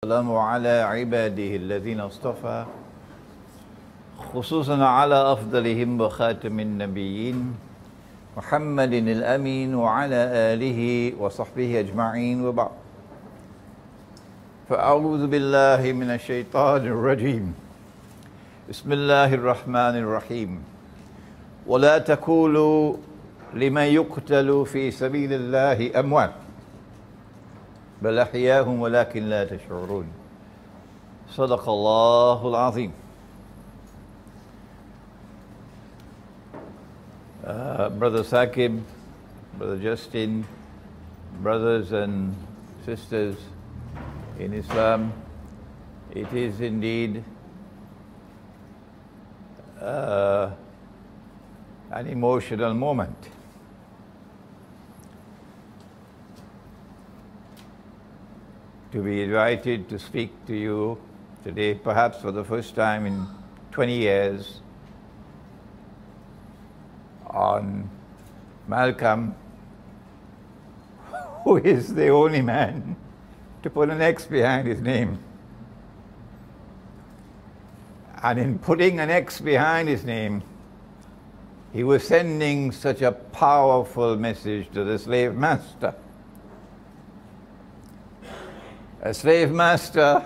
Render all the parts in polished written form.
السلام على عباده الذين اصطفى خصوصا على أفضلهم وخاتم النبيين محمد الأمين وعلى آله وصحبه أجمعين وبعد فأعوذ بالله من الشيطان الرجيم بسم الله الرحمن الرحيم ولا تقولوا لمن يقتل في سبيل الله أموات بل أحياء ولكن لا تشعرون صدق الله العظيم. Brother Saqib, Brother Justin, brothers and sisters in Islam, it is indeed an emotional moment. To be invited to speak to you today, perhaps for the first time in 20 years, on Malcolm, who is the only man to put an X behind his name. And in putting an X behind his name, he was sending such a powerful message to the slave master. A slave master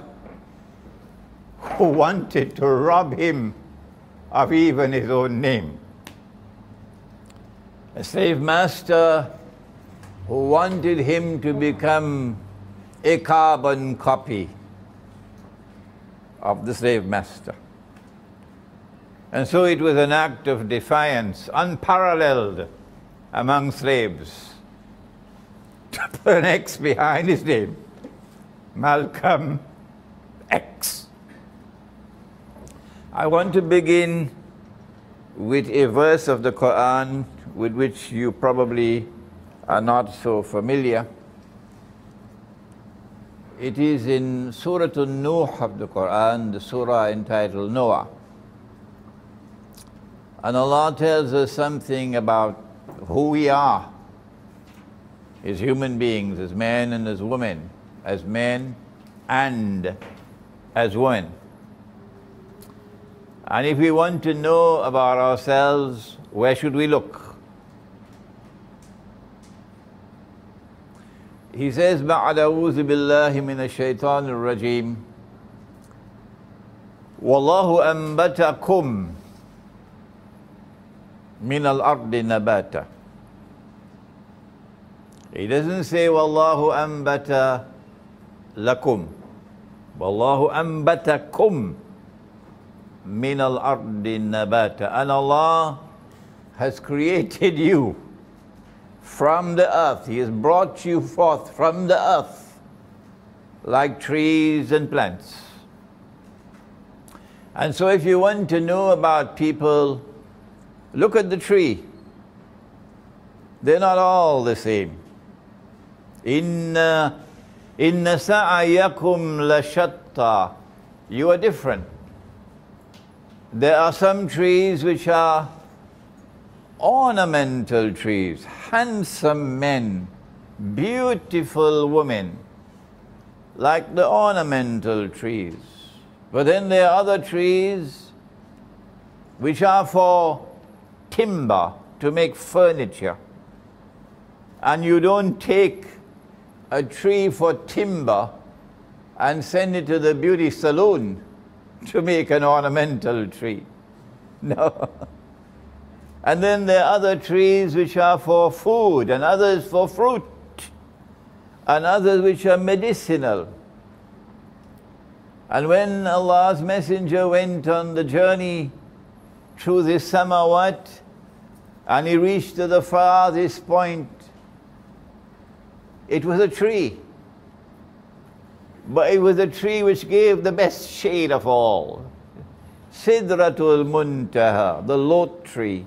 who wanted to rob him of even his own name. A slave master who wanted him to become a carbon copy of the slave master. And so it was an act of defiance, unparalleled among slaves, to put an X behind his name. Malcolm X. I want to begin with a verse of the Quran with which you probably are not so familiar. It is in Surah An-Nuh of the Quran, the surah entitled Noah. And Allah tells us something about who we are as human beings, as men and as women, as men and as women. And if we want to know about ourselves, where should we look? He says, بَعْدَ أَعُوذُ بِاللَّهِ مِنَ الشَّيْطَانِ الرَّجِيمِ وَاللَّهُ أَنْبَتَكُمْ مِنَ الْأَرْضِ نَبَاتًا. He doesn't say, وَاللَّهُ أَنْبَتَ لَكُمْ وَاللَّهُ أَنْبَتَكُمْ مِنَ الْأَرْضِ نَبَاتًا. And Allah has created you from the earth. He has brought you forth from the earth like trees and plants. And so if you want to know about people, look at the tree. They're not all the same. Inna sa'ayakum lashatta. You are different. There are some trees which are ornamental trees, handsome men, beautiful women, like the ornamental trees. But then there are other trees which are for timber, to make furniture. And you don't take a tree for timber and send it to the beauty salon to make an ornamental tree. No. And then there are other trees which are for food, and others for fruit, and others which are medicinal. And when Allah's Messenger went on the journey through the Samawat, and he reached to the farthest point, it was a tree. But it was a tree which gave the best shade of all. Sidratul Muntaha, the Lot tree.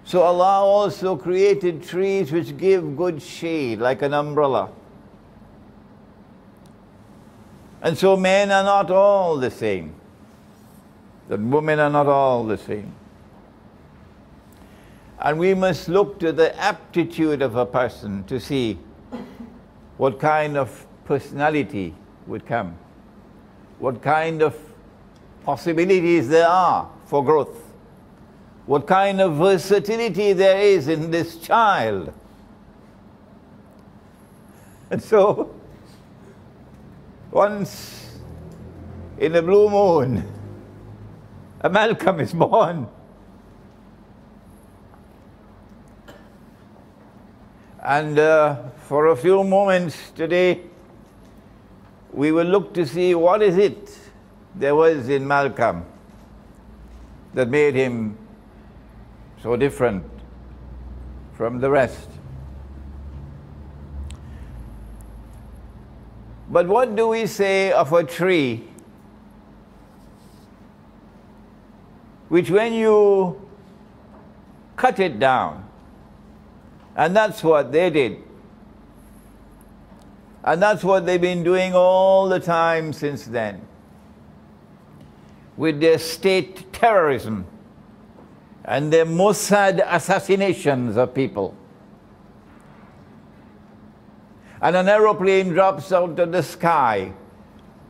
So Allah also created trees which give good shade, like an umbrella. And so men are not all the same. The women are not all the same. And we must look to the aptitude of a person to see what kind of personality would come, what kind of possibilities there are for growth, what kind of versatility there is in this child. And so, once in a blue moon, a Malcolm is born. And for a few moments today, we will look to see what is it there was in Malcolm that made him so different from the rest. But what do we say of a tree which, when you cut it down, and that's what they did, and that's what they've been doing all the time since then, with their state terrorism and their Mossad assassinations of people. And an aeroplane drops out of the sky,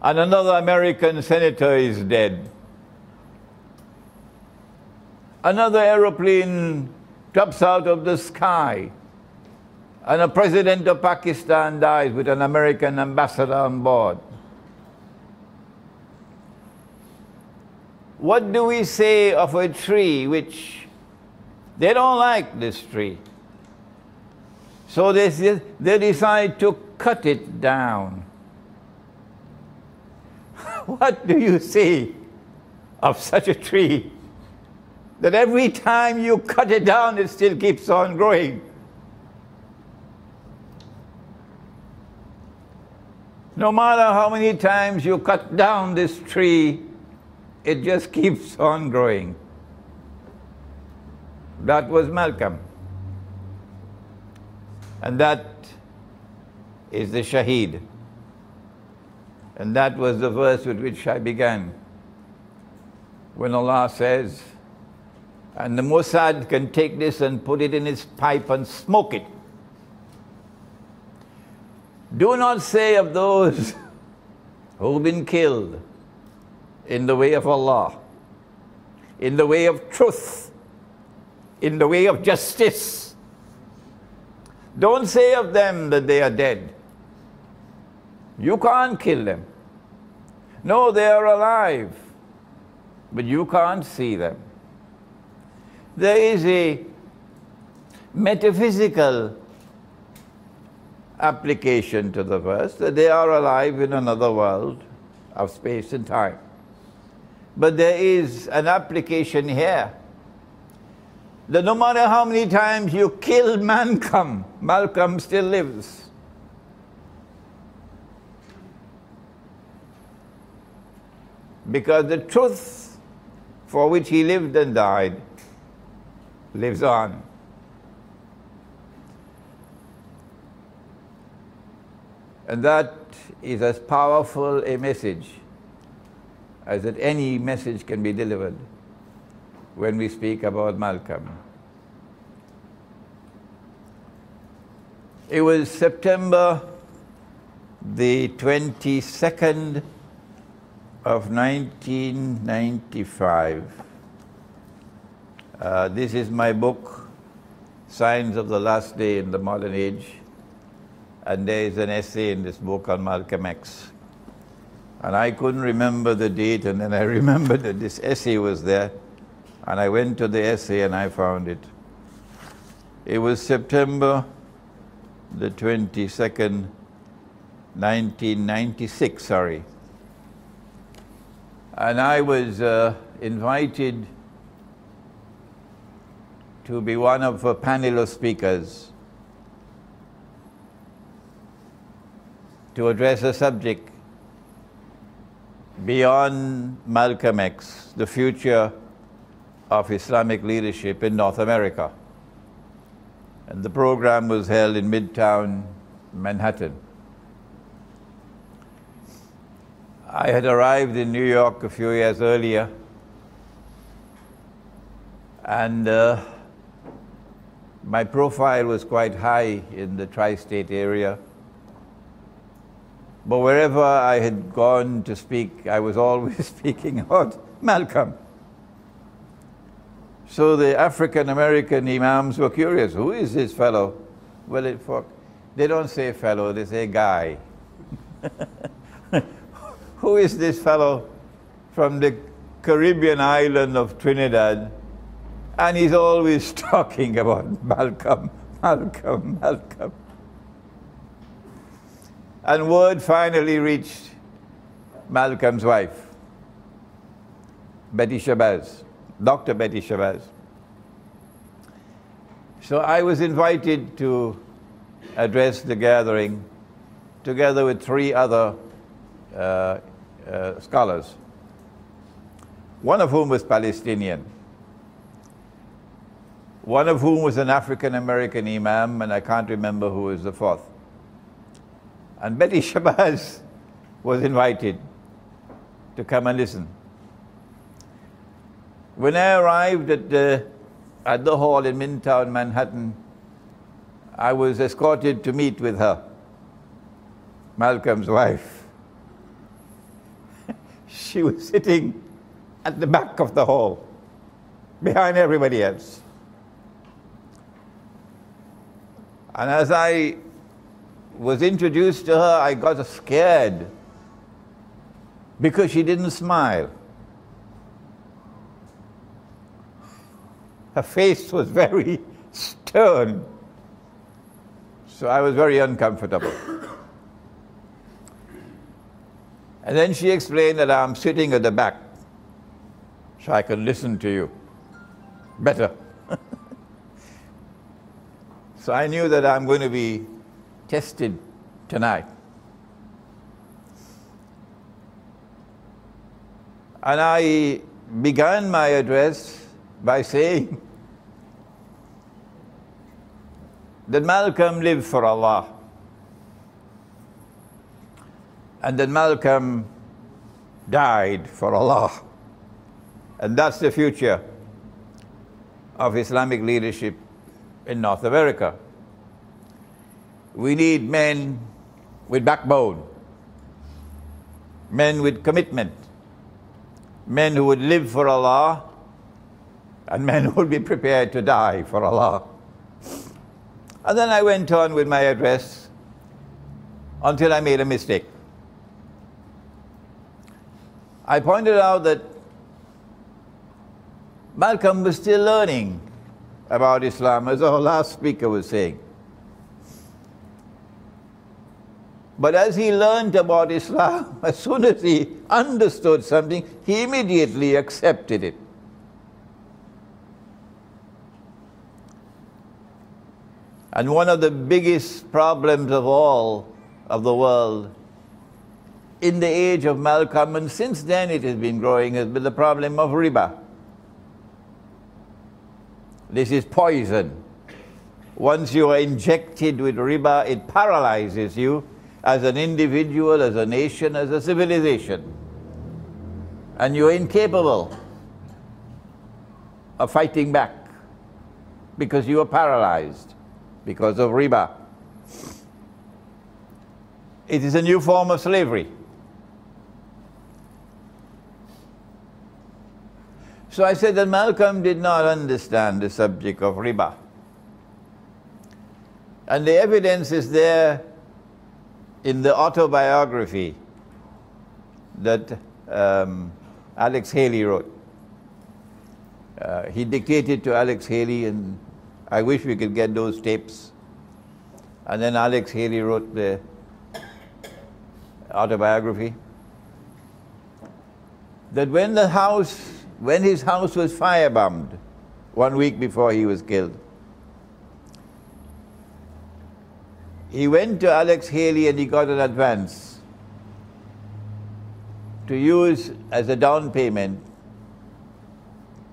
and another American senator is dead. Another aeroplane drops out of the sky, and a president of Pakistan dies with an American ambassador on board. What do we say of a tree which they don't like this tree? So they decide to cut it down. What do you say of such a tree that every time you cut it down, it still keeps on growing? No matter how many times you cut down this tree, it just keeps on growing. That was Malcolm. And that is the Shaheed. And that was the verse with which I began. When Allah says, and the Mossad can take this and put it in his pipe and smoke it. Do not say of those who've been killed in the way of Allah, in the way of truth, in the way of justice. Don't say of them that they are dead. You can't kill them. No, they are alive, but you can't see them. There is a metaphysical application to the verse, that they are alive in another world of space and time. But there is an application here, that no matter how many times you kill Malcolm, Malcolm still lives. Because the truth for which he lived and died lives on. And that is as powerful a message as that any message can be delivered when we speak about Malcolm. It was September the 22nd of 1995. This is my book, Signs of the Last Day in the Modern Age. And there is an essay in this book on Malcolm X. And I couldn't remember the date, and then I remembered that this essay was there. And I went to the essay and I found it. It was September the 22nd, 1996, sorry. And I was invited to be one of a panel of speakers to address a subject beyond Malcolm X, the future of Islamic leadership in North America. And the program was held in Midtown Manhattan. I had arrived in New York a few years earlier, and my profile was quite high in the tri-state area. But wherever I had gone to speak, I was always speaking about Malcolm. So the African American imams were curious. Who is this fellow? Well, they don't say fellow, they say guy. Who is this fellow from the Caribbean island of Trinidad? And he's always talking about Malcolm, Malcolm, Malcolm. And word finally reached Malcolm's wife, Betty Shabazz, Dr. Betty Shabazz. So I was invited to address the gathering together with 3 other scholars, one of whom was Palestinian, one of whom was an African-American imam, and I can't remember who was the 4th. And Betty Shabazz was invited to come and listen. When I arrived at the hall in Midtown, Manhattan, I was escorted to meet with her, Malcolm's wife. She was sitting at the back of the hall, behind everybody else. And as I was introduced to her, I got scared because she didn't smile. Her face was very stern. So I was very uncomfortable. And then she explained that I'm sitting at the back so I can listen to you better. So I knew that I'm going to be tested tonight. And I began my address by saying that Malcolm lived for Allah, and that Malcolm died for Allah. And that's the future of Islamic leadership in North America. We need men with backbone, men with commitment, men who would live for Allah, and men who would be prepared to die for Allah. And then I went on with my address until I made a mistake. I pointed out that Malcolm was still learning about Islam, as our last speaker was saying. But as he learned about Islam, as soon as he understood something, he immediately accepted it. And one of the biggest problems of all of the world in the age of Malcolm, and since then it has been growing, has been the problem of riba. This is poison. Once you are injected with riba, it paralyzes you as an individual, as a nation, as a civilization. And you're incapable of fighting back because you are paralyzed because of riba. It is a new form of slavery. So I said that Malcolm did not understand the subject of riba. And the evidence is there in the autobiography that Alex Haley wrote. He dictated to Alex Haley, and I wish we could get those tapes. And then Alex Haley wrote the autobiography. That when his house was firebombed 1 week before he was killed, he went to Alex Haley and he got an advance to use as a down payment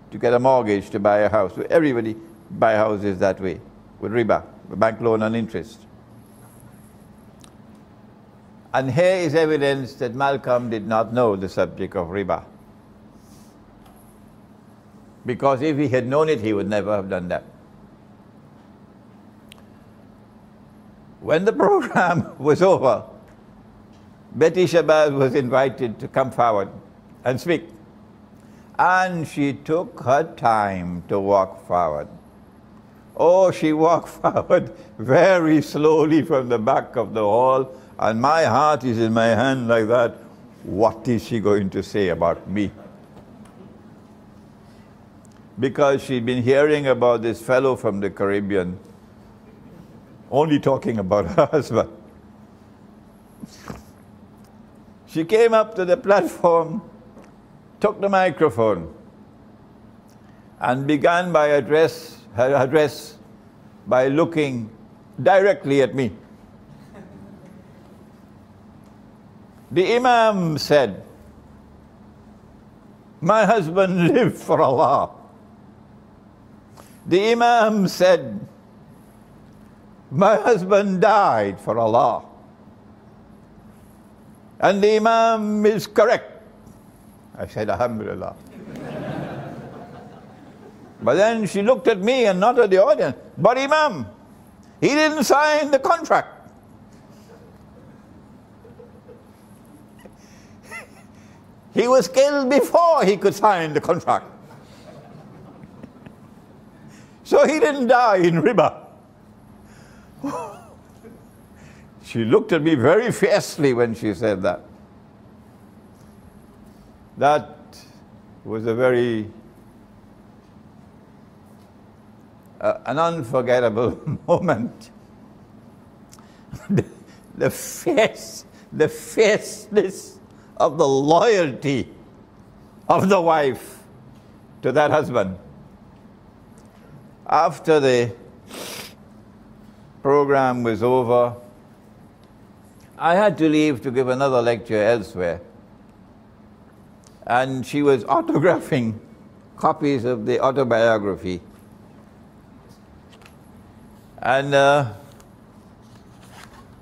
to get a mortgage to buy a house. Everybody buy houses that way, with riba, bank loan and interest. And here is evidence that Malcolm did not know the subject of riba. Because if he had known it, he would never have done that. When the program was over, Betty Shabazz was invited to come forward and speak. And she took her time to walk forward. Oh, she walked forward very slowly from the back of the hall, and my heart is in my hand like that. What is she going to say about me? Because she'd been hearing about this fellow from the Caribbean, only talking about her husband. She came up to the platform, took the microphone, and began by her address by looking directly at me. The Imam said, "My husband lived for Allah." The Imam said, "My husband died for Allah." And the Imam is correct. I said, Alhamdulillah. But then she looked at me and not at the audience. But Imam, he didn't sign the contract. He was killed before he could sign the contract. So he didn't die in riba. She looked at me very fiercely when she said that. That was a very an unforgettable moment. The fierceness of the loyalty of the wife to that husband. After the program was over, I had to leave to give another lecture elsewhere. And she was autographing copies of the autobiography. And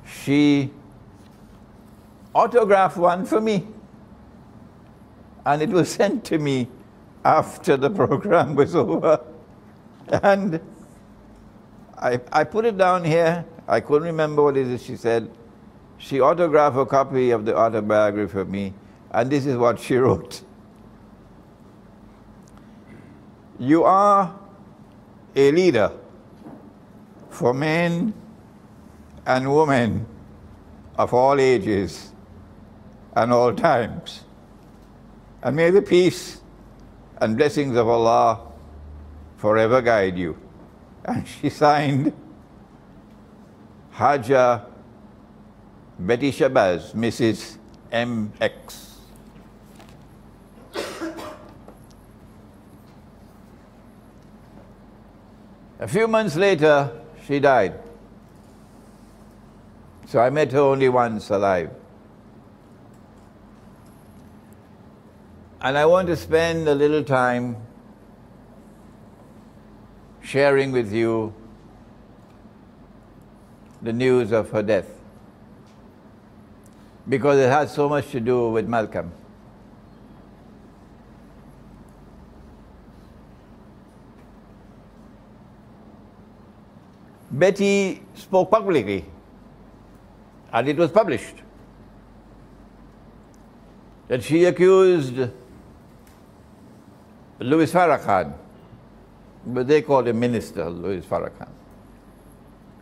she autographed one for me. And it was sent to me after the program was over. And I put it down here. I couldn't remember what it is she said. She autographed a copy of the autobiography for me, and this is what she wrote. "You are a leader for men and women of all ages and all times. And may the peace and blessings of Allah forever guide you." And she signed Haja Betty Shabazz, Mrs. M.X. A few months later, she died. So I met her only once alive. And I want to spend a little time sharing with you the news of her death, because it has so much to do with Malcolm. Betty spoke publicly, and it was published, that she accused Louis Farrakhan, but they called him Minister Louis Farrakhan.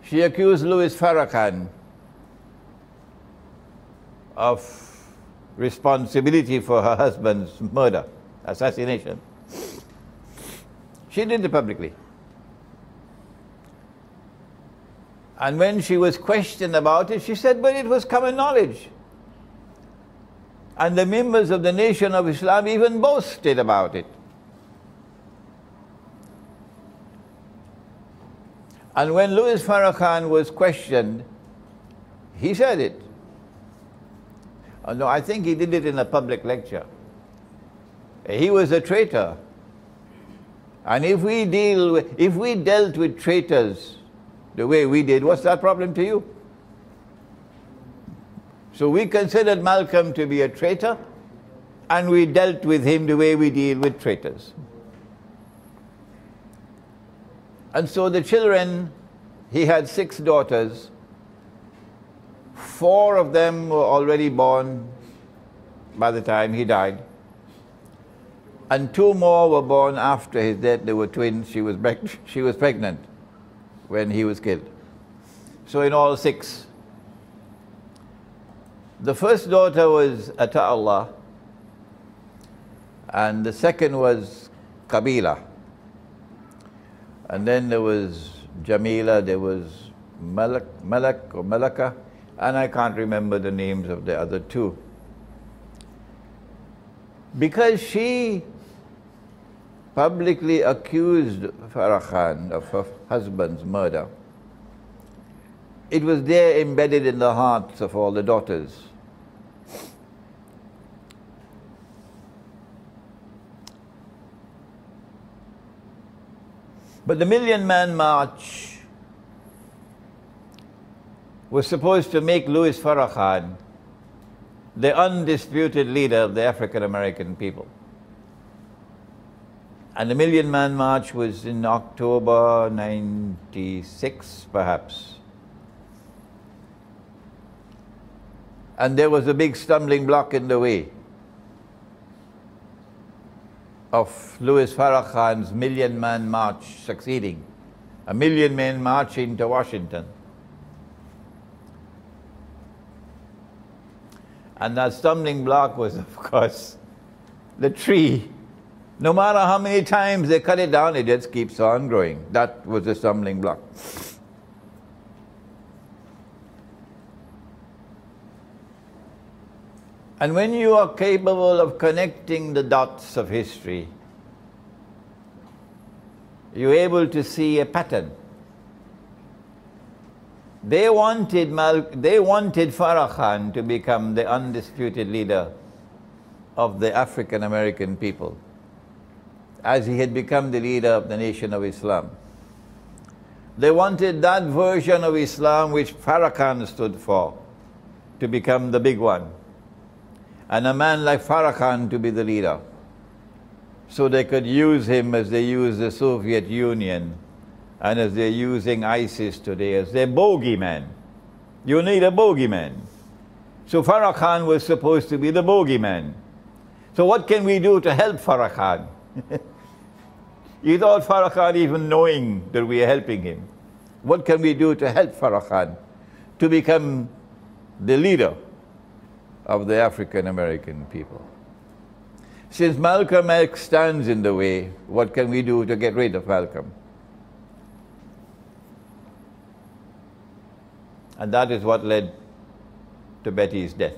She accused Louis Farrakhan of responsibility for her husband's murder, assassination. She did it publicly. And when she was questioned about it, she said, but it was common knowledge. And the members of the Nation of Islam even boasted about it. And when Louis Farrakhan was questioned, he said it. No, I think he did it in a public lecture. He was a traitor. And if we dealt with traitors the way we did, what's that problem to you? So we considered Malcolm to be a traitor, and we dealt with him the way we deal with traitors. And so the children, he had 6 daughters, 4 of them were already born by the time he died. And 2 more were born after his death. They were twins. She was pregnant when he was killed. So in all 6. The first daughter was Ata'Allah, and the second was Qabila. And then there was Jamila, there was Malak or Malaka, and I can't remember the names of the other 2. Because she publicly accused Farah Khan of her husband's murder, it was there embedded in the hearts of all the daughters. But the Million Man March was supposed to make Louis Farah Khan the undisputed leader of the African American people. And the Million Man March was in October 96, perhaps. And there was a big stumbling block in the way of Louis Farah Khan's Million Man March succeeding. A million men marching to Washington. And that stumbling block was, of course, the tree. No matter how many times they cut it down, it just keeps on growing. That was the stumbling block. And when you are capable of connecting the dots of history, you're able to see a pattern. They wanted Farah Khan to become the undisputed leader of the African American people, as he had become the leader of the Nation of Islam. They wanted that version of Islam which Farah Khan stood for to become the big one, and a man like Farah Khan to be the leader, so they could use him as they used the Soviet Union and as they're using ISIS today as their bogeyman. You need a bogeyman. So Farah Khan was supposed to be the bogeyman. So what can we do to help Farah Khan? Without Farah Khan even knowing that we are helping him. What can we do to help Farah Khan to become the leader of the African American people? Since Malcolm X stands in the way, what can we do to get rid of Malcolm? And that is what led to Betty's death.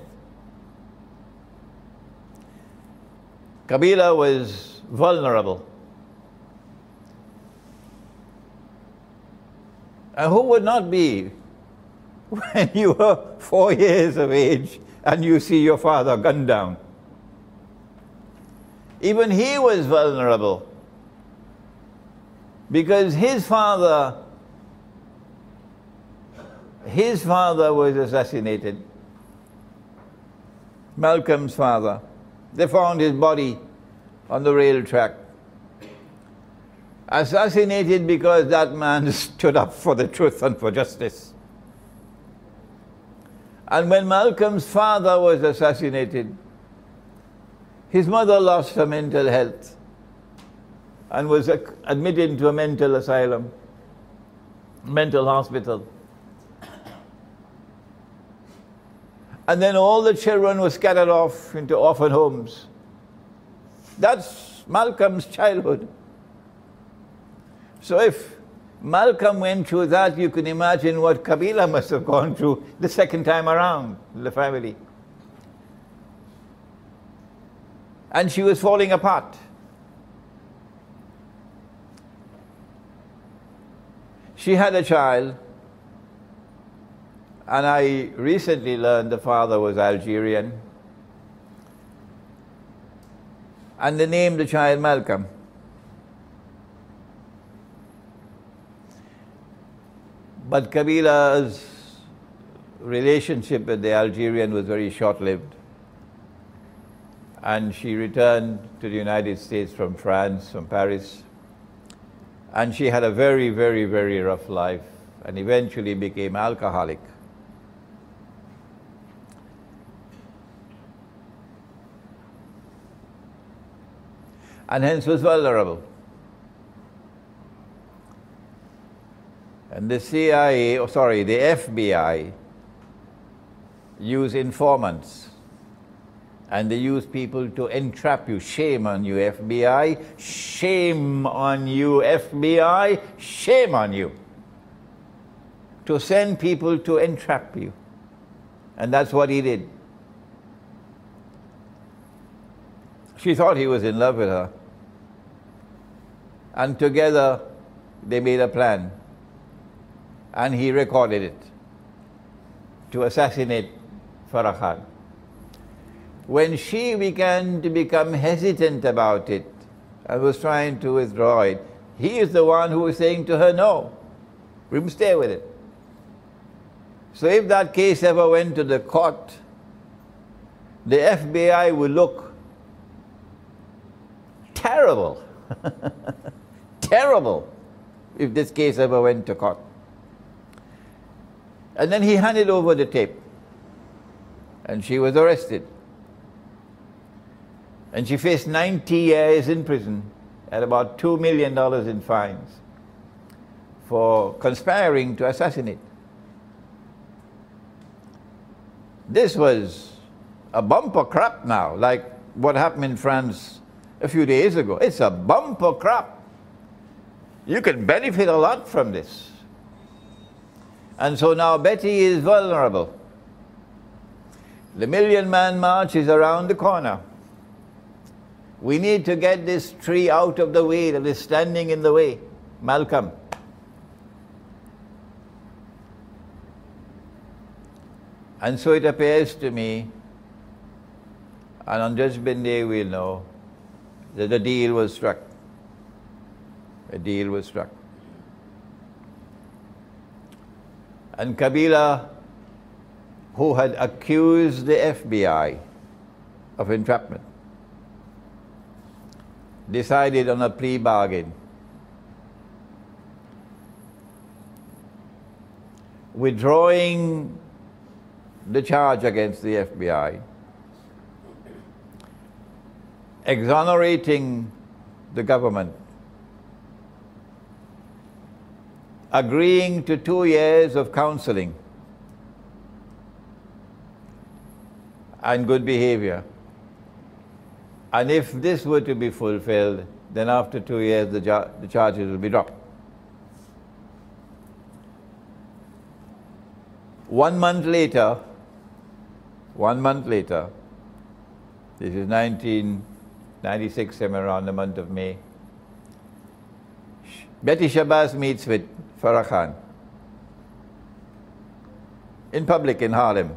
Qabila was vulnerable. And who would not be when you were 4 years of age and you see your father gunned down? Even he was vulnerable because his father was assassinated. Malcolm's father. They found his body on the rail track. Assassinated because that man stood up for the truth and for justice. And when Malcolm's father was assassinated, his mother lost her mental health and was admitted into a mental asylum, mental hospital. And then all the children were scattered off into orphan homes. That's Malcolm's childhood. So if Malcolm went through that, you can imagine what Qabila must have gone through the second time around, the family. And she was falling apart. She had a child, and I recently learned the father was Algerian, and they named the child Malcolm. But Qabila's relationship with the Algerian was very short-lived. And she returned to the United States from France, from Paris. And she had a very, very, very rough life and eventually became alcoholic. and hence was vulnerable. And the the FBI use informants, and they use people to entrap you. Shame on you, FBI. Shame on you, FBI. Shame on you. To send people to entrap you. And that's what he did. She thought he was in love with her. And together they made a plan. And he recorded it to assassinate Farah Khan. When she began to become hesitant about it and was trying to withdraw it, he is the one who was saying to her, no, we must stay with it. So if that case ever went to the court, the FBI would look terrible, terrible, if this case ever went to court. And then he handed over the tape, and she was arrested. And she faced 90 years in prison at about $2 million in fines for conspiring to assassinate. This was a bumper crap now, like what happened in France a few days ago. It's a bumper crap. You can benefit a lot from this. And so now Betty is vulnerable. The Million Man March is around the corner. We need to get this tree out of the way that is standing in the way. Malcolm. And so it appears to me, and on Judgment Day we'll know, that a deal was struck. A deal was struck. And Kabila, who had accused the FBI of entrapment, decided on a plea bargain, withdrawing the charge against the FBI, exonerating the government, agreeing to 2 years of counseling and good behavior. And if this were to be fulfilled, then after 2 years the charges will be dropped. 1 month later, this is 1996, somewhere around the month of May, Betty Shabazz meets with Farah Khan in public in Harlem,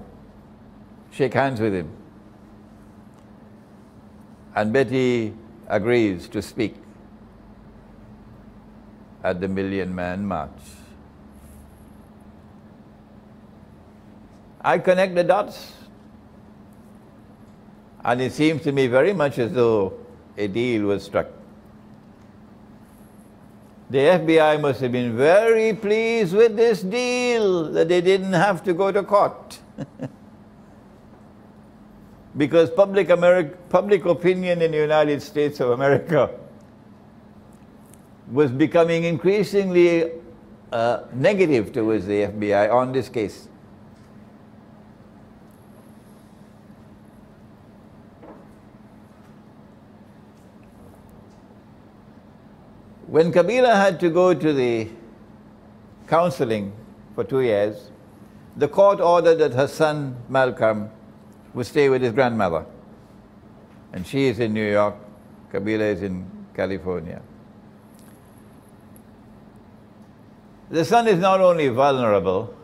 shake hands with him. And Betty agrees to speak at the Million Man March. I connect the dots, and it seems to me very much as though a deal was struck. The FBI must have been very pleased with this deal, that they didn't have to go to court. Because public opinion in the United States of America was becoming increasingly negative towards the FBI on this case. When Kabila had to go to the counseling for 2 years, the court ordered that her son Malcolm would stay with his grandmother. And she is in New York, Kabila is in California. The son is not only vulnerable,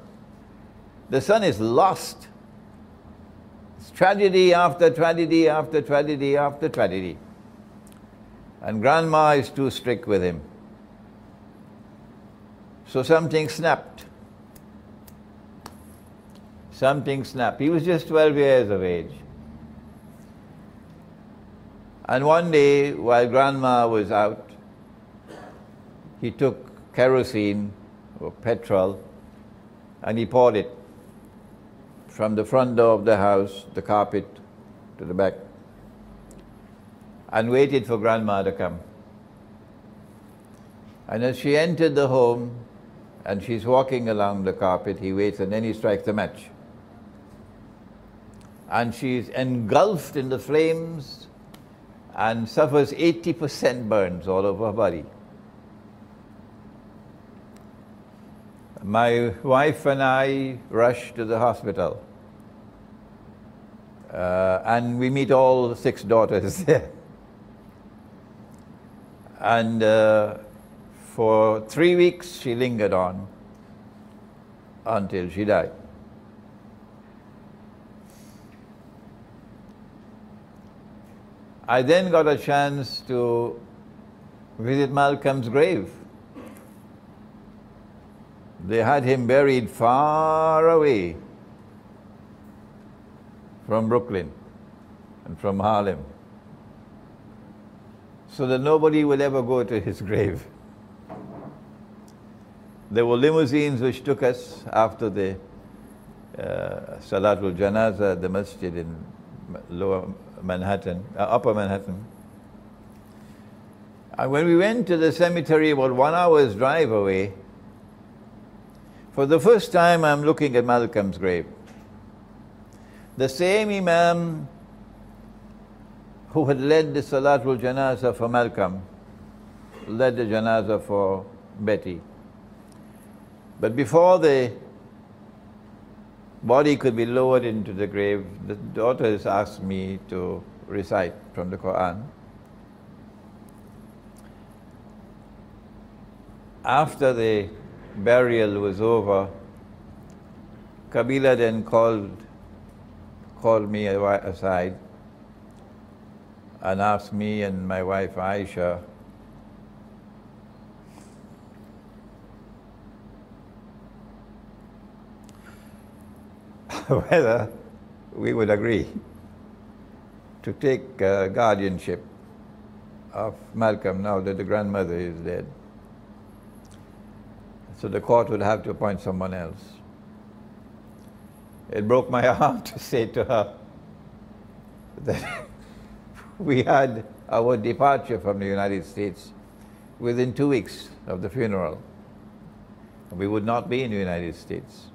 the son is lost. It's tragedy after tragedy after tragedy after tragedy. And grandma is too strict with him. So something snapped. Something snapped. He was just 12 years of age. And one day, while grandma was out, he took kerosene or petrol and he poured it from the front door of the house, the carpet, to the back. and waited for Grandma to come. And as she entered the home and she's walking along the carpet, he waits and then he strikes the match. And she's engulfed in the flames and suffers 80% burns all over her body. My wife and I rush to the hospital. And we meet all 6 daughters there. And for 3 weeks she lingered on until she died. I then got a chance to visit Malcolm's grave. They had him buried far away from Brooklyn and from Harlem, so that nobody would ever go to his grave. There were limousines which took us after the Salatul Janazah at the masjid in Lower Manhattan, Upper Manhattan. And when we went to the cemetery about 1 hour's drive away, for the first time I'm looking at Malcolm's grave. The same Imam who had led the Salatul Janazah for Malcolm led the Janazah for Betty. But before the body could be lowered into the grave, the daughters asked me to recite from the Quran. After the burial was over, Kabila then called me aside and asked me and my wife Aisha whether we would agree to take guardianship of Malcolm now that the grandmother is dead. So the court would have to appoint someone else. It broke my heart to say to her that we had our departure from the United States within 2 weeks of the funeral. We would not be in the United States.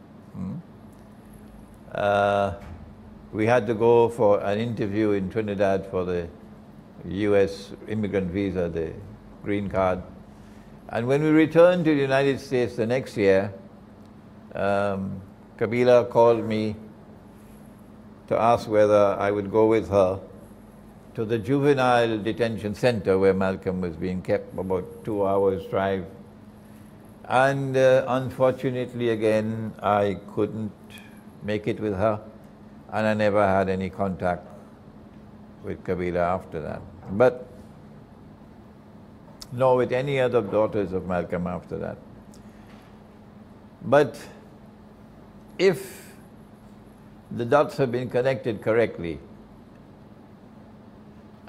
We had to go for an interview in Trinidad for the US immigrant visa, the green card. And when we returned to the United States the next year, Kabila called me to ask whether I would go with her to the juvenile detention center where Malcolm was being kept, about 2 hours drive. And unfortunately again, I couldn't make it with her, and I never had any contact with Kabila after that. But nor with any other daughters of Malcolm after that. But if the dots have been connected correctly,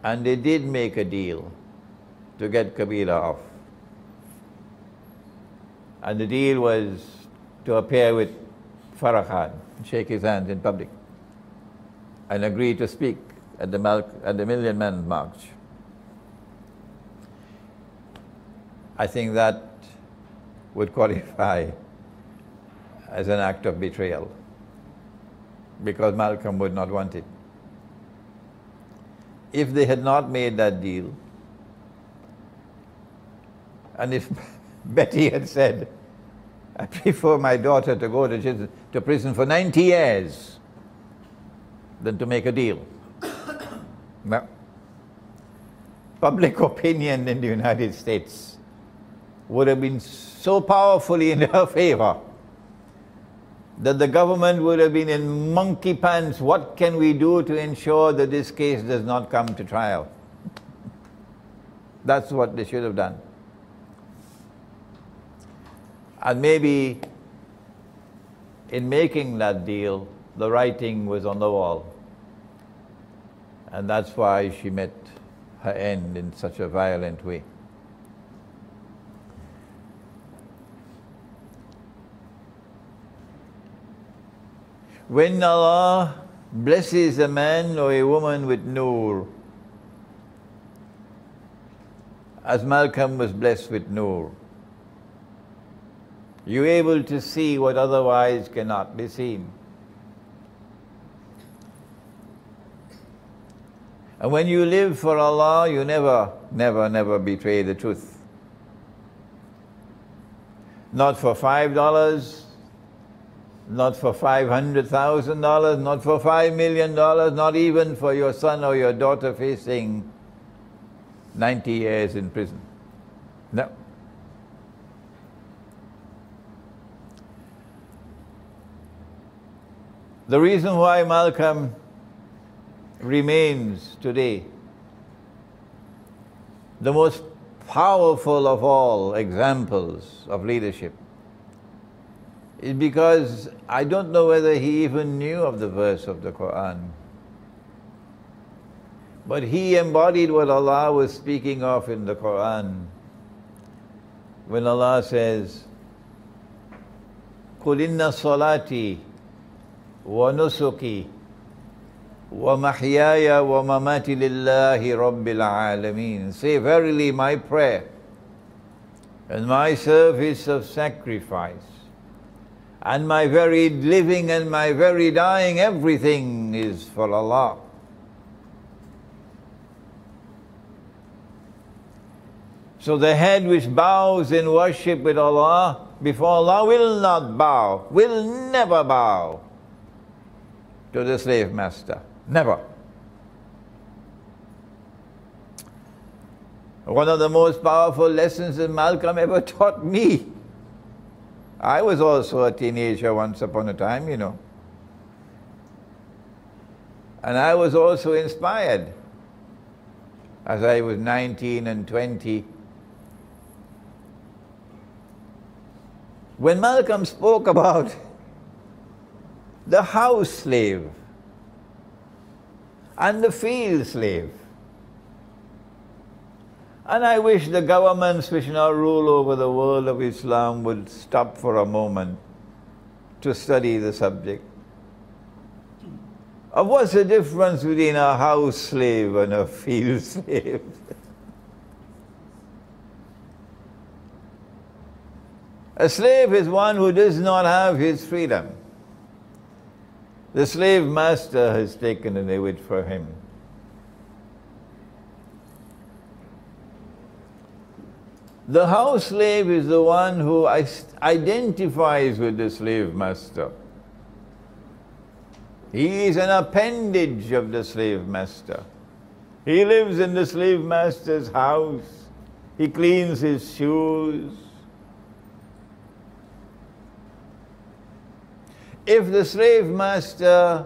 and they did make a deal to get Kabila off, and the deal was to appear with Farah Khan, shake his hands in public, and agree to speak at the Million Man March, I think that would qualify as an act of betrayal, because Malcolm would not want it. If they had not made that deal, and if Betty had said, I prefer my daughter to go to prison for 90 years than to make a deal. Well, public opinion in the United States would have been so powerfully in her favor that the government would have been in monkey pants. What can we do to ensure that this case does not come to trial? That's what they should have done. And maybe in making that deal, the writing was on the wall. And that's why she met her end in such a violent way. When Allah blesses a man or a woman with nur, as Malcolm was blessed with Nur. You're able to see what otherwise cannot be seen. And when you live for Allah, you never betray the truth. Not for $5, not for $500,000, not for $5 million, not even for your son or your daughter facing 90 years in prison. No. The reason why Malcolm remains today the most powerful of all examples of leadership is because I don't know whether he even knew of the verse of the Quran. But he embodied what Allah was speaking of in the Quran. When Allah says, قُلْ إِنَّ صَلَاتِي وَنُسُكِي وَمَحْيَايَ وَمَمَاتِي لِلَّهِ رَبِّ الْعَالَمِينَ. Say, verily my prayer and my service of sacrifice and my very living and my very dying, everything is for Allah. So the head which bows in worship with Allah, before Allah, will not bow, will never bow to the slave master. Never. One of the most powerful lessons that Malcolm ever taught me. I was also a teenager once upon a time, you know. And I was also inspired as I was 19 and 20. When Malcolm spoke about the house slave and the field slave, and I wish the governments which now rule over the world of Islam would stop for a moment to study the subject of what's the difference between a house slave and a field slave. A slave is one who does not have his freedom. The slave master has taken it away for him. The house slave is the one who identifies with the slave master. He is an appendage of the slave master. He lives in the slave master's house. He cleans his shoes. If the slave master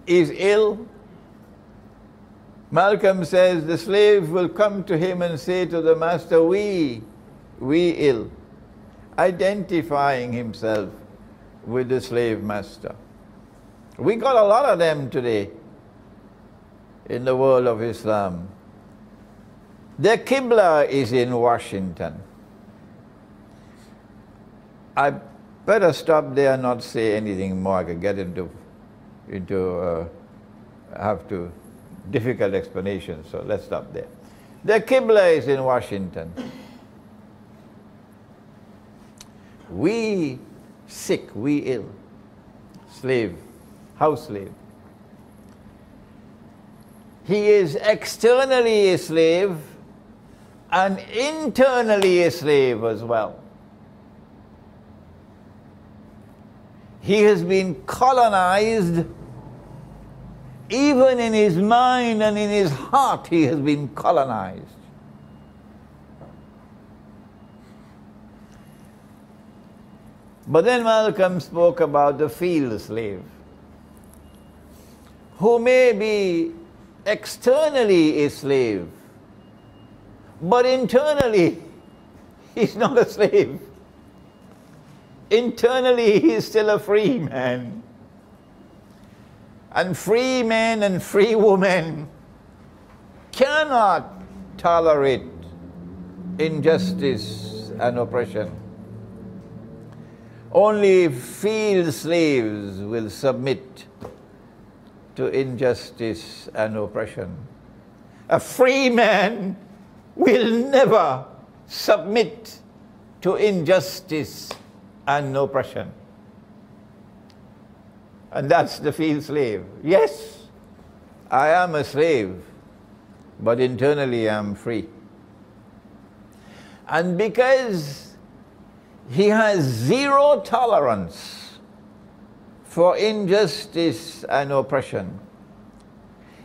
is ill, Malcolm says the slave will come to him and say to the master, we ill, identifying himself with the slave master. We got a lot of them today in the world of Islam. Their Qibla is in Washington. I better stop there and not say anything more. I could get into difficult explanations, so let's stop there. The Qibla is in Washington. We sick, we ill, slave, house slave. He is externally a slave and internally a slave as well. He has been colonized. Even in his mind and in his heart, he has been colonized. But then Malcolm spoke about the field slave, who may be externally a slave, but internally he's not a slave. Internally he is still a free man. And free men and free women cannot tolerate injustice and oppression. Only field slaves will submit to injustice and oppression. A free man will never submit to injustice and oppression. And that's the field slave. Yes, I am a slave, but internally I'm free. And because he has zero tolerance for injustice and oppression,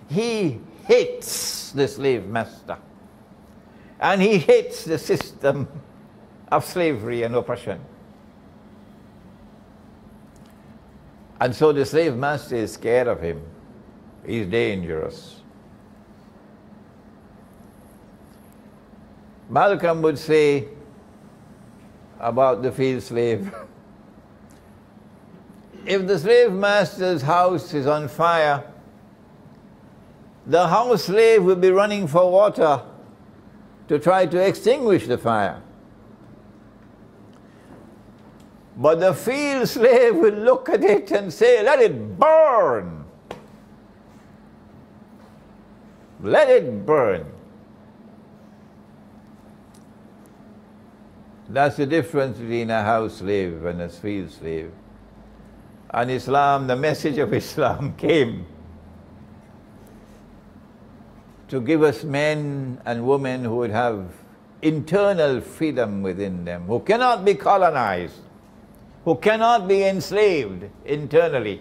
he hates the slave master. And he hates the system of slavery and oppression. And so the slave master is scared of him. He's dangerous. Malcolm would say about the field slave, if the slave master's house is on fire, the house slave will be running for water to try to extinguish the fire. But the field slave will look at it and say, let it burn. Let it burn. That's the difference between a house slave and a field slave. And Islam, the message of Islam came to give us men and women who would have internal freedom within them, who cannot be colonized, who cannot be enslaved internally,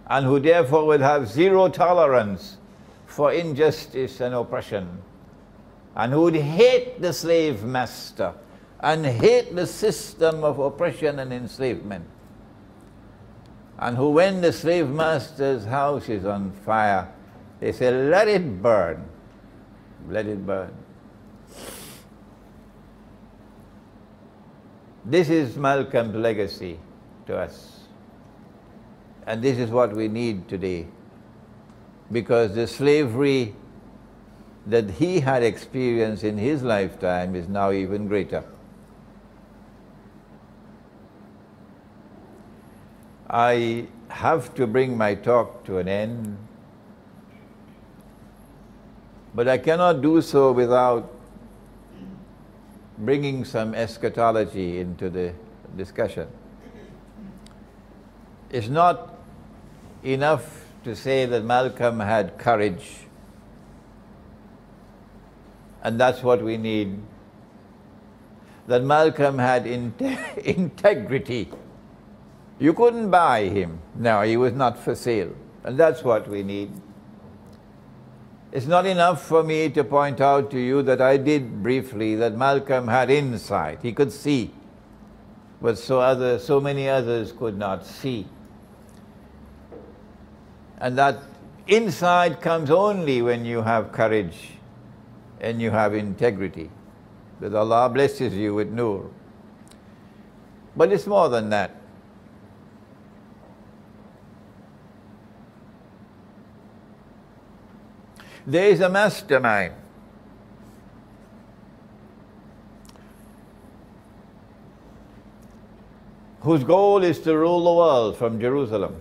and who therefore will have zero tolerance for injustice and oppression, and who would hate the slave master and hate the system of oppression and enslavement, and who, when the slave master's house is on fire, they say, let it burn, let it burn. This is Malcolm's legacy to us. And this is what we need today. Because the slavery that he had experienced in his lifetime is now even greater. I have to bring my talk to an end, but I cannot do so without bringing some eschatology into the discussion. It's not enough to say that Malcolm had courage, and that's what we need. That Malcolm had integrity. You couldn't buy him. No, he was not for sale. And that's what we need. It's not enough for me to point out to you that I did briefly that Malcolm had insight. He could see, but so many others could not see. And that insight comes only when you have courage and you have integrity, that Allah blesses you with nur. But it's more than that. There is a mastermind whose goal is to rule the world from Jerusalem.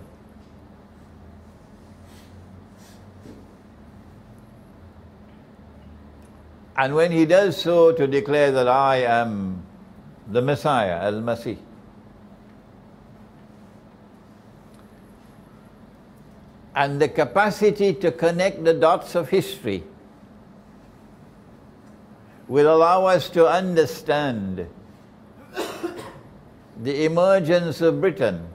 And when he does so, to declare that I am the Messiah, Al-Masih. And the capacity to connect the dots of history will allow us to understand the emergence of Britain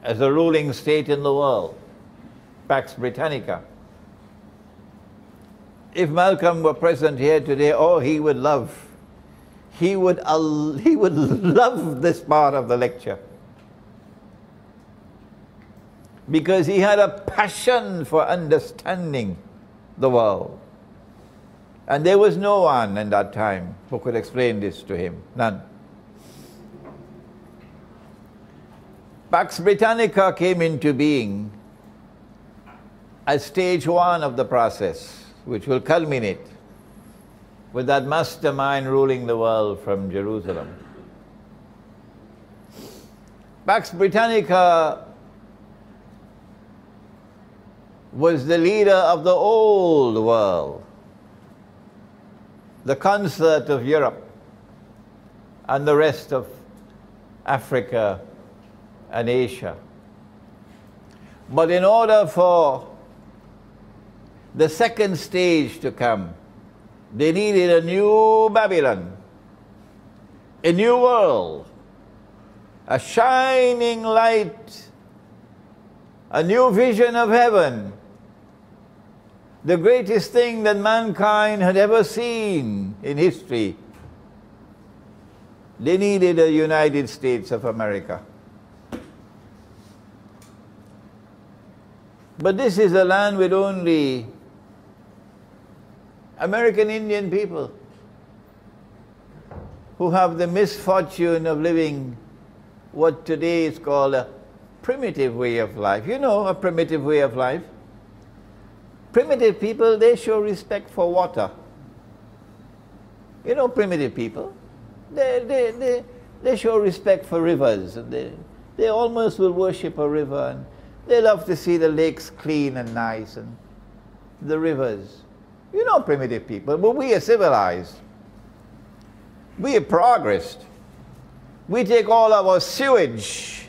as a ruling state in the world, Pax Britannica. If Malcolm were present here today, oh, he would love this part of the lecture. Because he had a passion for understanding the world. And there was no one in that time who could explain this to him. None. Pax Britannica came into being as stage one of the process, which will culminate with that mastermind ruling the world from Jerusalem. Pax Britannica was the leader of the old world. the concert of Europe and the rest of Africa and Asia. But in order for the second stage to come, they needed a new Babylon, a new world, a shining light, a new vision of heaven, the greatest thing that mankind had ever seen in history. They needed a United States of America. But this is a land with only American Indian people who have the misfortune of living what today is called a primitive way of life. You know, a primitive way of life. Primitive people, they show respect for water. You know, primitive people, they show respect for rivers. They almost will worship a river, and they love to see the lakes clean and nice, and the rivers. You know, primitive people, but we are civilized. We have progressed. We take all our sewage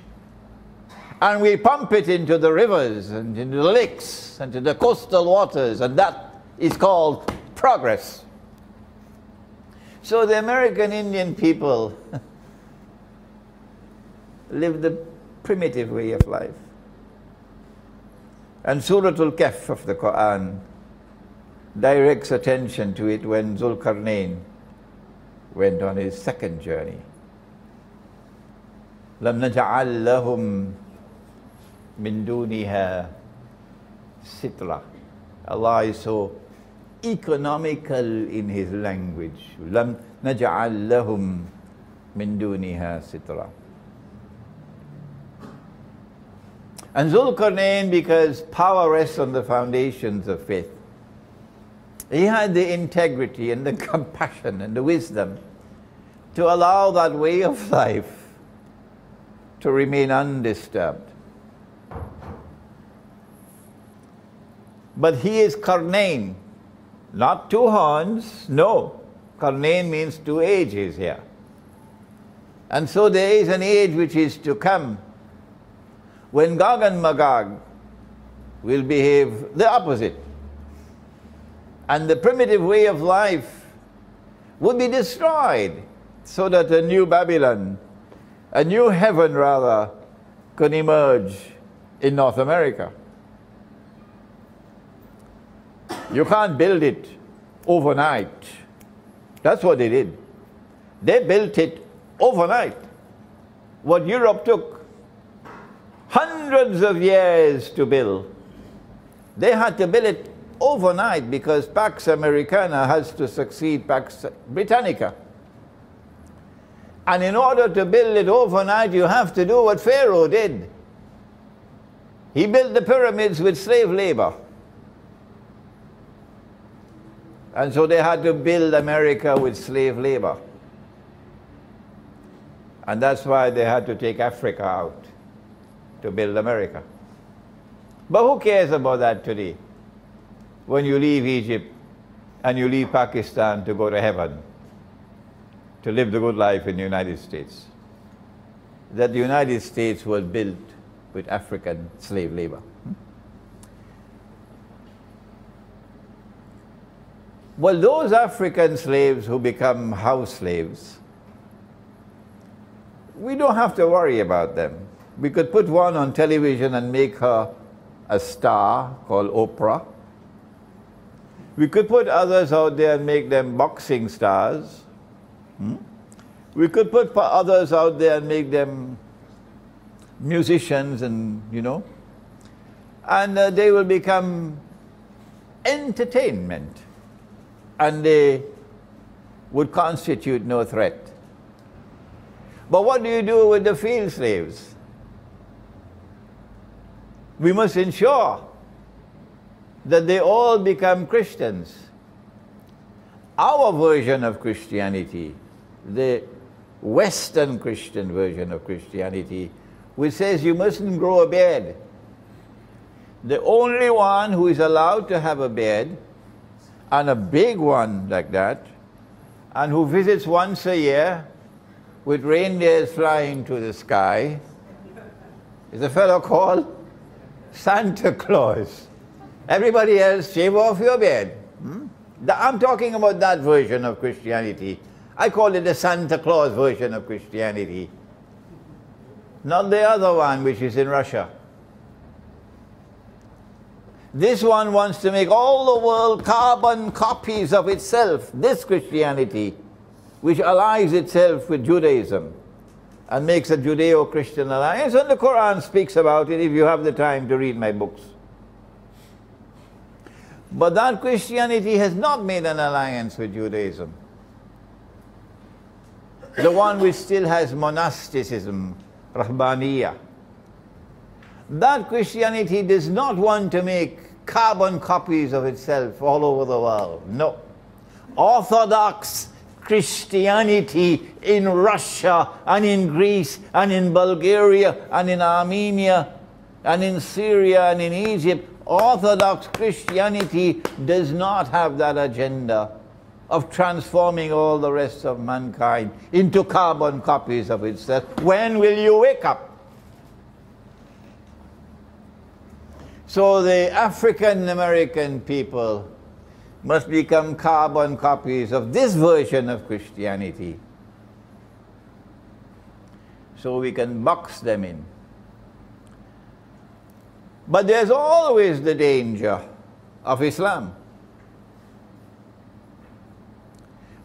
and we pump it into the rivers and into the lakes and to the coastal waters, and that is called progress. So the American Indian people live the primitive way of life. And Surah Al-Kahf of the Quran directs attention to it when Zulkarnain went on his second journey. لَمْ نَجْعَلْ لَهُمْ مِن دُونِهَا سِتْرًا. Allah is so economical in His language. لَمْ نَجْعَلْ لَهُمْ مِن دُونِهَا سِتْرًا. And Zulkarnain, because power rests on the foundations of faith, he had the integrity and the compassion and the wisdom to allow that way of life to remain undisturbed. But he is Karnain, not two horns, no. Karnain means two ages here. And so there is an age which is to come when Gog and Magog will behave the opposite. And the primitive way of life would be destroyed so that a new Babylon, a new heaven rather, could emerge in North America. You can't build it overnight. That's what they did. They built it overnight. What Europe took hundreds of years to build, they had to build it overnight because Pax Americana has to succeed Pax Britannica. And in order to build it overnight, you have to do what Pharaoh did. He built the pyramids with slave labor. And so they had to build America with slave labor. And that's why they had to take Africa out to build America. But who cares about that today? When you leave Egypt and you leave Pakistan to go to heaven, to live the good life in the United States. That the United States was built with African slave labor. Well, those African slaves who become house slaves, we don't have to worry about them. We could put one on television and make her a star called Oprah. We could put others out there and make them boxing stars. We could put others out there and make them musicians, and and they will become entertainment, and they would constitute no threat. But what do you do with the field slaves? We must ensure that they all become Christians. Our version of Christianity, the Western Christian version of Christianity, which says you mustn't grow a beard. The only one who is allowed to have a beard, and a big one like that, and who visits once a year with reindeers flying to the sky is a fellow called Santa Claus. Everybody else, shave off your beard. I'm talking about that version of Christianity. I call it the Santa Claus version of Christianity. Not the other one, which is in Russia. This one wants to make all the world carbon copies of itself, this Christianity, which allies itself with Judaism and makes a Judeo-Christian alliance. And the Quran speaks about it if you have the time to read my books. But that Christianity has not made an alliance with Judaism. The one which still has monasticism, Rahbaniyah. That Christianity does not want to make carbon copies of itself all over the world. No. Orthodox Christianity in Russia and in Greece and in Bulgaria and in Armenia and in Syria and in Egypt, Orthodox Christianity does not have that agenda of transforming all the rest of mankind into carbon copies of itself. When will you wake up? So the African American people must become carbon copies of this version of Christianity, so we can box them in. But there's always the danger of Islam,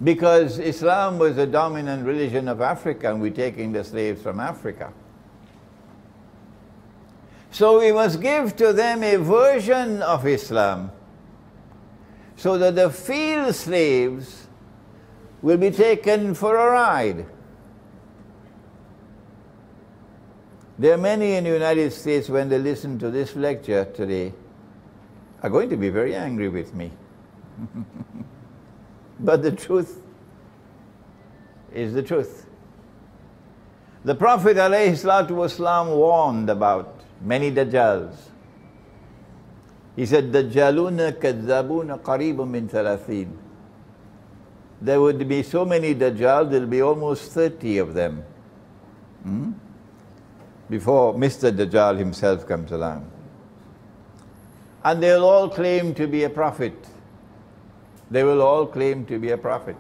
because Islam was the dominant religion of Africa and we're taking the slaves from Africa. So we must give to them a version of Islam so that the field slaves will be taken for a ride. There are many in the United States, when they listen to this lecture today, are going to be very angry with me. But the truth is the truth. The Prophet ﷺ warned about many Dajjals. He said, Dajjaluna kadhabuna qaribun min thalathin. There would be so many Dajjal, there will be almost 30 of them. Before Mr. Dajjal himself comes along. And they'll all claim to be a prophet. They will all claim to be a prophet.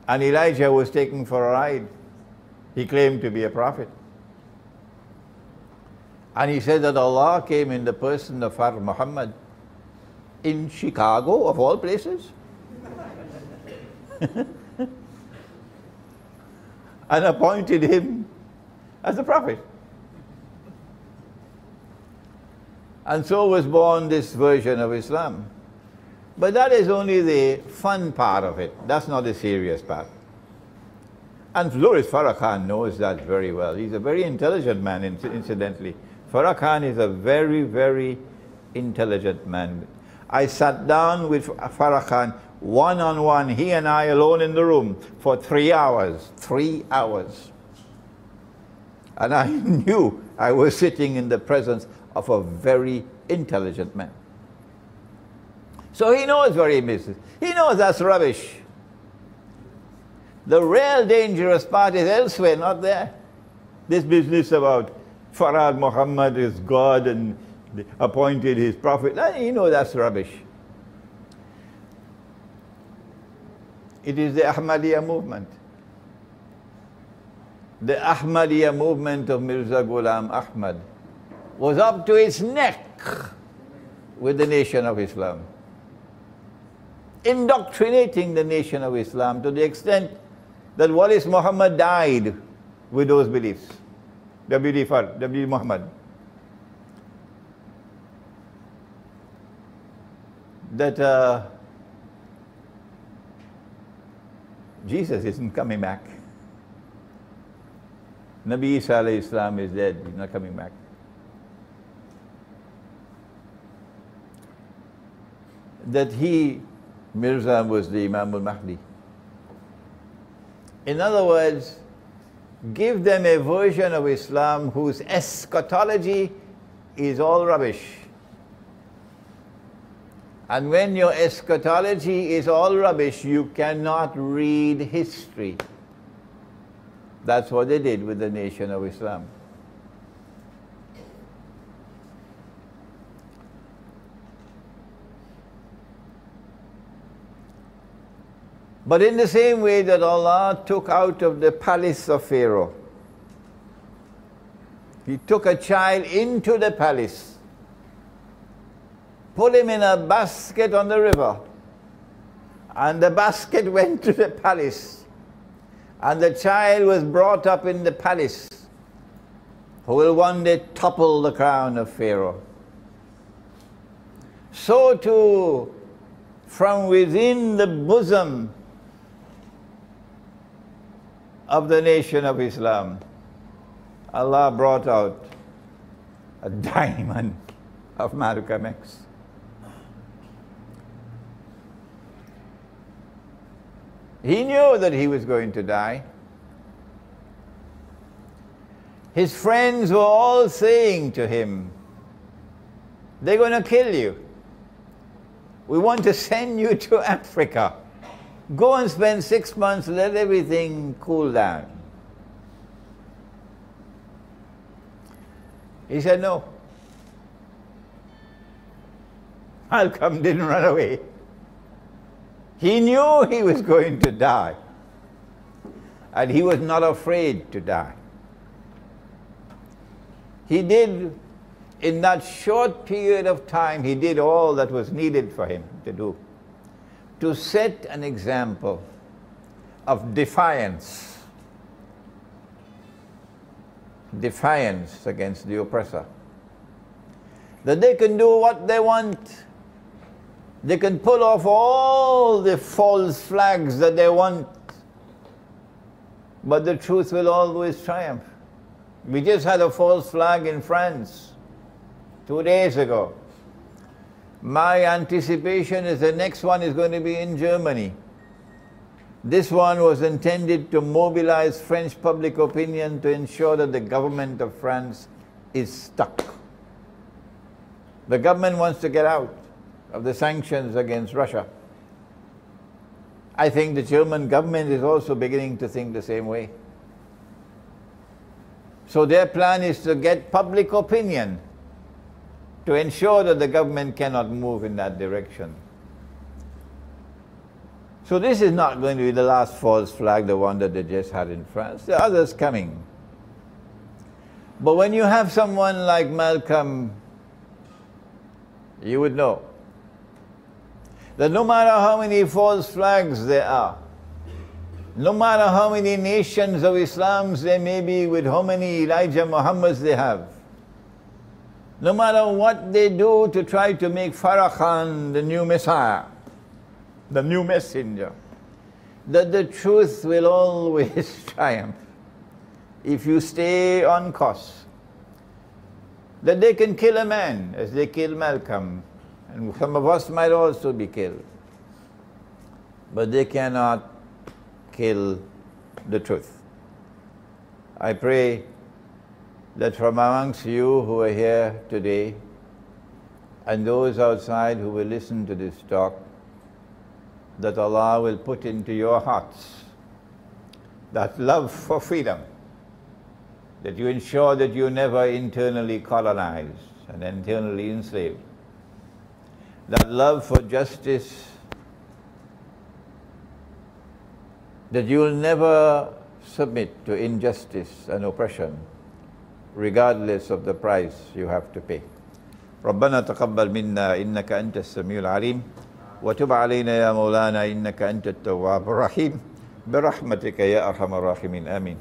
And Elijah was taken for a ride. He claimed to be a prophet. And he said that Allah came in the person of our Muhammad in Chicago, of all places. And appointed him as a prophet. And so was born this version of Islam. But that is only the fun part of it. That's not the serious part. And Louis Farrakhan knows that very well. He's a very intelligent man, incidentally. Farrakhan is a very, very intelligent man. I sat down with Farrakhan one-on-one, he and I alone in the room, for 3 hours. 3 hours. And I knew I was sitting in the presence of a very intelligent man. So he knows where he misses. He knows that's rubbish. The real dangerous part is elsewhere, not there. This business about Farad Muhammad is God and appointed his prophet, you know that's rubbish. It is the Ahmadiyya movement. The Ahmadiyya movement of Mirza Ghulam Ahmad was up to its neck with the Nation of Islam, indoctrinating the Nation of Islam to the extent that Walis Muhammad died with those beliefs. W. Muhammad. That Jesus isn't coming back. Nabi Isa alayhi Islam is dead, he's not coming back. That he, Mirza, was the Imam al-Mahdi. In other words, give them a version of Islam whose eschatology is all rubbish. And when your eschatology is all rubbish, you cannot read history. That's what they did with the Nation of Islam. But in the same way that Allah took out of the palace of Pharaoh, He took a child into the palace, put him in a basket on the river, and the basket went to the palace, and the child was brought up in the palace, who will one day topple the crown of Pharaoh. So too, from within the bosom of the Nation of Islam, Allah brought out a diamond of Malcolm X. He knew that he was going to die. His friends were all saying to him, they're going to kill you. We want to send you to Africa. Go and spend 6 months, let everything cool down. He said no. Malcolm didn't run away. He knew he was going to die. And he was not afraid to die. He did, in that short period of time, he did all that was needed for him to do, to set an example of defiance. Defiance against the oppressor. That they can do what they want. They can pull off all the false flags that they want. But the truth will always triumph. We just had a false flag in France 2 days ago. My anticipation is the next one is going to be in Germany. This one was intended to mobilize French public opinion to ensure that the government of France is stuck. The government wants to get out of the sanctions against Russia. I think the German government is also beginning to think the same way. So their plan is to get public opinion to ensure that the government cannot move in that direction. So this is not going to be the last false flag, the one that they just had in France. There are others coming. But when you have someone like Malcolm, you would know that no matter how many false flags there are, no matter how many nations of Islam there may be, with how many Elijah Muhammads they have, no matter what they do to try to make Farrakhan the new Messiah, the new messenger, that the truth will always triumph if you stay on course. That they can kill a man as they killed Malcolm, and some of us might also be killed, but they cannot kill the truth. I pray that from amongst you who are here today and those outside who will listen to this talk, that Allah will put into your hearts that love for freedom, that you ensure that you never internally colonized and internally enslaved, that love for justice, that you will never submit to injustice and oppression, regardless of the price you have to pay. ربنا تقبل منا إنك أنت السميع العليم وتب علينا يا مولانا إنك أنت التواب الرحيم برحمتك يا أرحم الراحمين آمين.